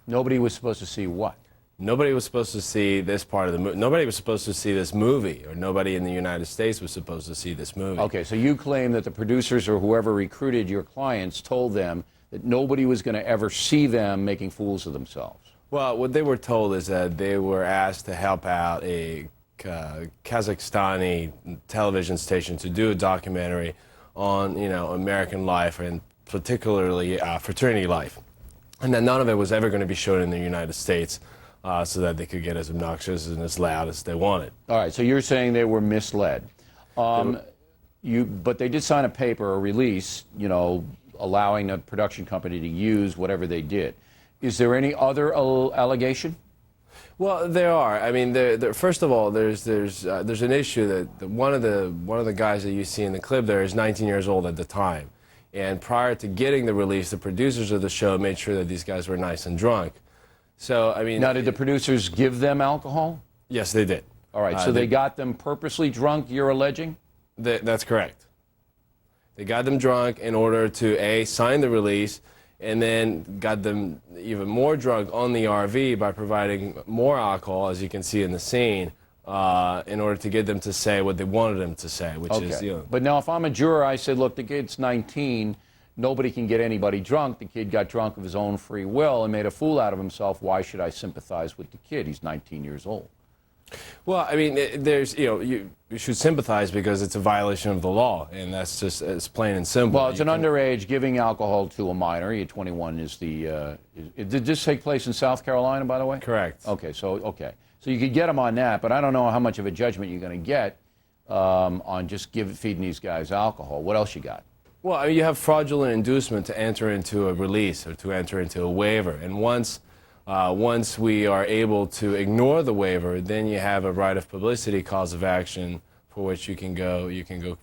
Nobody was supposed to see what? Nobody was supposed to see this part of the movie. Nobody was supposed to see this movie, or nobody in the United States was supposed to see this movie. Okay, so you claim that the producers or whoever recruited your clients told them that nobody was going to ever see them making fools of themselves. Well, what they were told is that they were asked to help out a Kazakhstani television station to do a documentary on, American life, and particularly fraternity life, and that none of it was ever going to be shown in the United States, so that they could get as obnoxious and as loud as they wanted. All right, so you're saying they were misled. But they did sign a paper, a release, allowing a production company to use whatever they did. Is there any other allegation? Well, there are. I mean, first of all, there's an issue that one of the guys that you see in the clip there is 19 years old at the time, and prior to getting the release, the producers of the show made sure that these guys were nice and drunk. So, I mean, now, did the producers give them alcohol? Yes, they did. All right, so they got them purposely drunk, you're alleging? That's correct. They got them drunk in order to, A, sign the release, and then got them even more drunk on the RV by providing more alcohol, as you can see in the scene, in order to get them to say what they wanted them to say, which is, But now, if I'm a juror, I say, look, the kid's 19, nobody can get anybody drunk. The kid got drunk of his own free will and made a fool out of himself. Why should I sympathize with the kid? He's 19 years old. Well, I mean, you should sympathize because it's a violation of the law, and that's just, it's plain and simple. Well, it's an underage giving alcohol to a minor. 21 is the. Did this take place in South Carolina, by the way? Correct. Okay, so you could get them on that, but I don't know how much of a judgment you're going to get on just feeding these guys alcohol. What else you got? Well, I mean, you have fraudulent inducement to enter into a release or to enter into a waiver, and once we are able to ignore the waiver, then you have a right of publicity cause of action for which you can go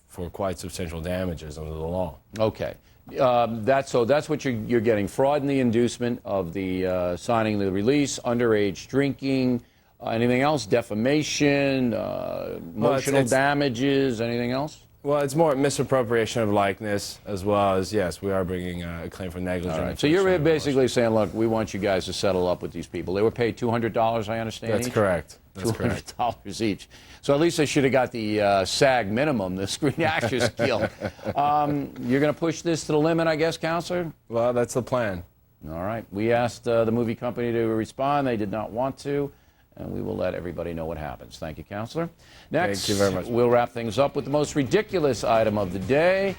for quite substantial damages under the law. Okay. That's what you're getting. Fraud in the inducement of the signing the release, underage drinking, anything else? Defamation, emotional damages, anything else? Well, it's more misappropriation of likeness, as well as, yes, we are bringing a claim for negligence. All right. So you're basically saying, look, we want you guys to settle up with these people. They were paid $200, I understand. That's each? correct. That's $200 each. So at least they should have got the SAG minimum, the Screen Actors Guild. You're going to push this to the limit, I guess, Counselor? Well, that's the plan. All right. We asked the movie company to respond. They did not want to. And we will let everybody know what happens. Thank you, Counselor. Next, thank you very much. We'll wrap things up with the most ridiculous item of the day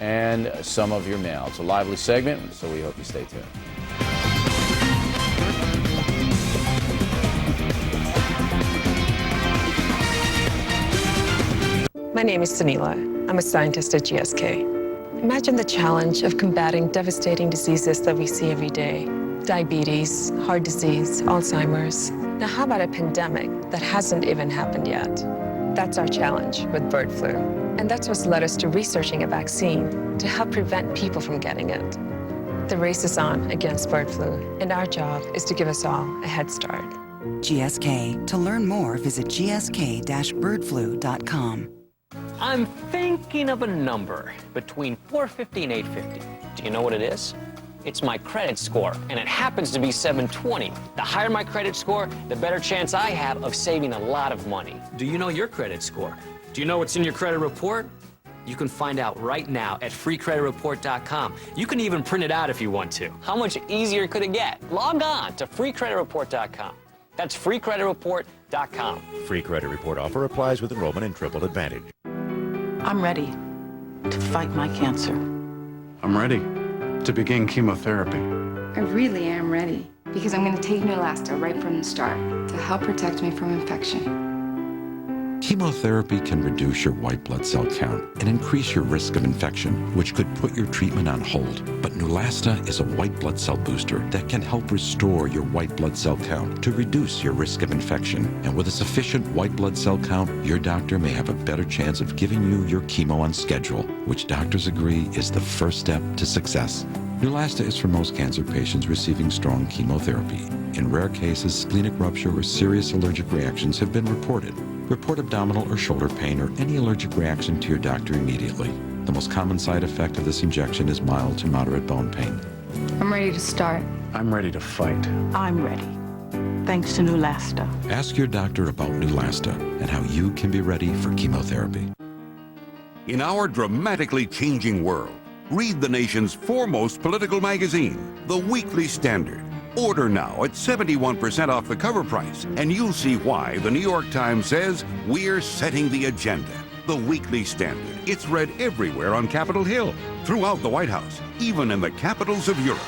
and some of your mail. It's a lively segment, so we hope you stay tuned. My name is Sunila. I'm a scientist at GSK. Imagine the challenge of combating devastating diseases that we see every day. Diabetes, heart disease, Alzheimer's. Now, how about a pandemic that hasn't even happened yet? That's our challenge with bird flu. And that's what's led us to researching a vaccine to help prevent people from getting it. The race is on against bird flu, and our job is to give us all a head start. GSK. To learn more, visit gsk-birdflu.com. I'm thinking of a number between 450 and 850. Do you know what it is? It's my credit score, and it happens to be 720. The higher my credit score, the better chance I have of saving a lot of money. Do you know your credit score? Do you know what's in your credit report? You can find out right now at freecreditreport.com. You can even print it out if you want to. How much easier could it get? Log on to freecreditreport.com. That's freecreditreport.com. Free credit report offer applies with enrollment in Triple Advantage. I'm ready to fight my cancer. I'm ready to begin chemotherapy. I really am ready because I'm going to take Neulasta right from the start to help protect me from infection. Chemotherapy can reduce your white blood cell count and increase your risk of infection, which could put your treatment on hold. But Neulasta is a white blood cell booster that can help restore your white blood cell count to reduce your risk of infection. And with a sufficient white blood cell count, your doctor may have a better chance of giving you your chemo on schedule, which doctors agree is the first step to success. Neulasta is for most cancer patients receiving strong chemotherapy. In rare cases, splenic rupture or serious allergic reactions have been reported. Report abdominal or shoulder pain or any allergic reaction to your doctor immediately. The most common side effect of this injection is mild to moderate bone pain. I'm ready to start. I'm ready to fight. I'm ready. thanks to Neulasta. Ask your doctor about Neulasta and how you can be ready for chemotherapy. In our dramatically changing world, read the nation's foremost political magazine, The Weekly Standard. Order now at 71% off the cover price, and you'll see why the New York Times says we're setting the agenda. The Weekly Standard. It's read everywhere on Capitol Hill, throughout the White House, even in the capitals of Europe.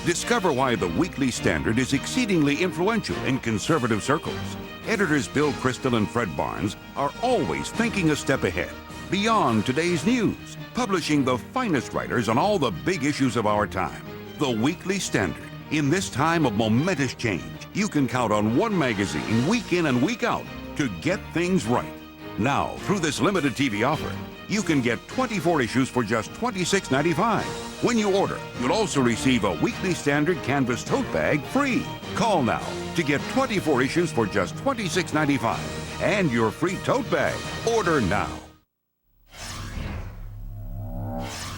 Discover why the Weekly Standard is exceedingly influential in conservative circles. Editors Bill Kristol and Fred Barnes are always thinking a step ahead, beyond today's news, publishing the finest writers on all the big issues of our time. The Weekly Standard. In this time of momentous change, you can count on one magazine week in and week out to get things right. Now, through this limited TV offer, you can get 24 issues for just $26.95. When you order, you'll also receive a Weekly Standard canvas tote bag free. Call now to get 24 issues for just $26.95 and your free tote bag. Order now.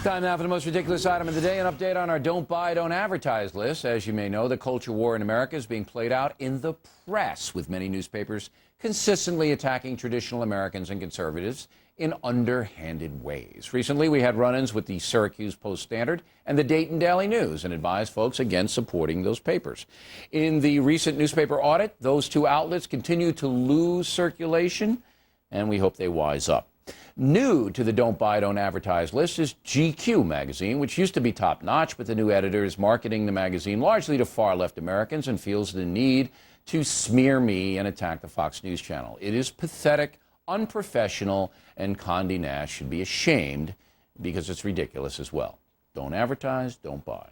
Time now for the most ridiculous item of the day, an update on our don't buy, don't advertise list. As you may know, the culture war in America is being played out in the press, with many newspapers consistently attacking traditional Americans and conservatives in underhanded ways. Recently, we had run-ins with the Syracuse Post-Standard and the Dayton Daily News and advised folks against supporting those papers. In the recent newspaper audit, those two outlets continue to lose circulation, and we hope they wise up. New to the don't buy, don't advertise list is GQ magazine, which used to be top-notch, but the new editor is marketing the magazine largely to far-left Americans and feels the need to smear me and attack the Fox News channel. It is pathetic, unprofessional, and Condé Nast should be ashamed because it's ridiculous as well. Don't advertise, don't buy.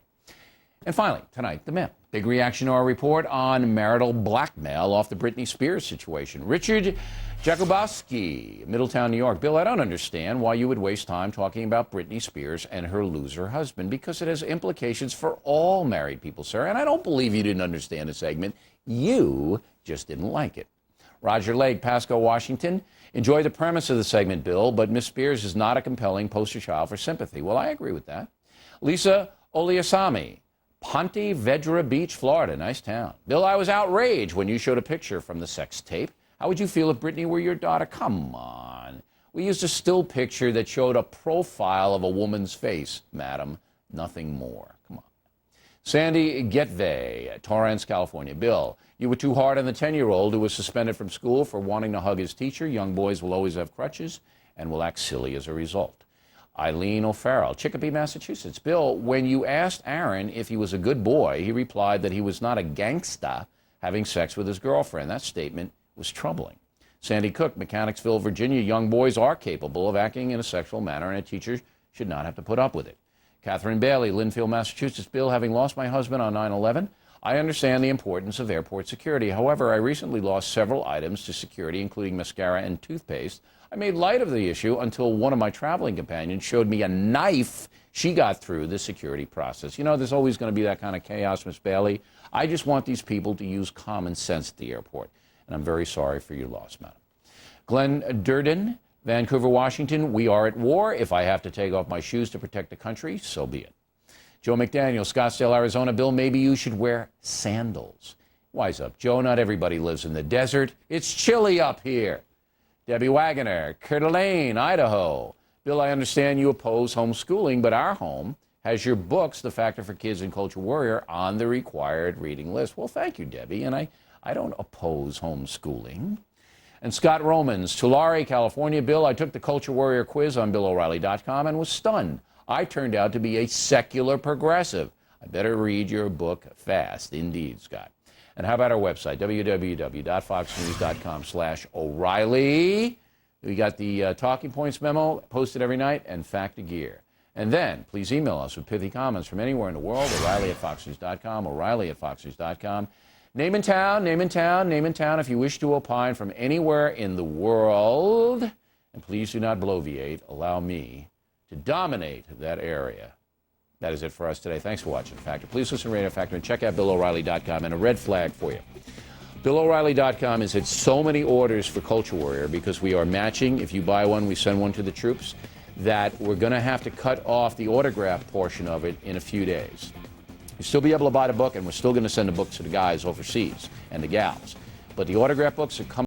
And finally, tonight, the Mail. Big reaction to our report on marital blackmail off the Britney Spears situation. Richard Jakubowski, Middletown, New York. Bill, I don't understand why you would waste time talking about Britney Spears and her loser husband, because it has implications for all married people, sir. And I don't believe you didn't understand the segment. You just didn't like it. Roger Lake, Pasco, Washington. Enjoy the premise of the segment, Bill, but Miss Spears is not a compelling poster child for sympathy. Well, I agree with that. Lisa Oliasami, Ponte Vedra Beach, Florida. Nice town. Bill, I was outraged when you showed a picture from the sex tape. How would you feel if Britney were your daughter? Come on. We used a still picture that showed a profile of a woman's face, madam. Nothing more. Come on. Sandy Getvey, Torrance, California. Bill, you were too hard on the 10-year-old who was suspended from school for wanting to hug his teacher. Young boys will always have crutches and will act silly as a result. Eileen O'Farrell, Chicopee, Massachusetts. Bill, when you asked Aaron if he was a good boy, he replied that he was not a gangsta having sex with his girlfriend. That statement was troubling. Sandy Cook, Mechanicsville, Virginia. Young boys are capable of acting in a sexual manner, and a teacher should not have to put up with it. Catherine Bailey, Linfield, Massachusetts. Bill, having lost my husband on 9/11, I understand the importance of airport security. However, I recently lost several items to security, including mascara and toothpaste. I made light of the issue until one of my traveling companions showed me a knife she got through the security process. You know, there's always going to be that kind of chaos, Miss Bailey. I just want these people to use common sense at the airport. And I'm very sorry for your loss, madam. Glenn Durden, Vancouver, Washington. We are at war. If I have to take off my shoes to protect the country, so be it. Joe McDaniel, Scottsdale, Arizona. Bill, maybe you should wear sandals. Wise up, Joe. Not everybody lives in the desert. It's chilly up here. Debbie Wagoner, Coeur d'Alene, Idaho. Bill, I understand you oppose homeschooling, but our home has your books, The Factor for Kids and Culture Warrior, on the required reading list. Well, thank you, Debbie, and I don't oppose homeschooling. And Scott Romans, Tulare, California. Bill, I took the Culture Warrior quiz on BillO'Reilly.com and was stunned. I turned out to be a secular progressive. I better read your book fast. Indeed, Scott. And how about our website, www.foxnews.com/O'Reilly. We got the Talking Points memo posted every night and Fact of Gear. And then please email us with pithy comments from anywhere in the world, O'Reilly@foxnews.com, O'Reilly@foxnews.com. Name and town, name and town, name and town if you wish to opine from anywhere in the world. And please do not bloviate. Allow me to dominate that area. That is it for us today. Thanks for watching Factor. Please listen to Radio Factor and check out BillO'Reilly.com. And a red flag for you. BillO'Reilly.com has hit so many orders for Culture Warrior because we are matching. If you buy one, we send one to the troops. That we're going to have to cut off the autograph portion of it in a few days. You'll still be able to buy the book, and we're still going to send the books to the guys overseas and the gals. But the autograph books are coming.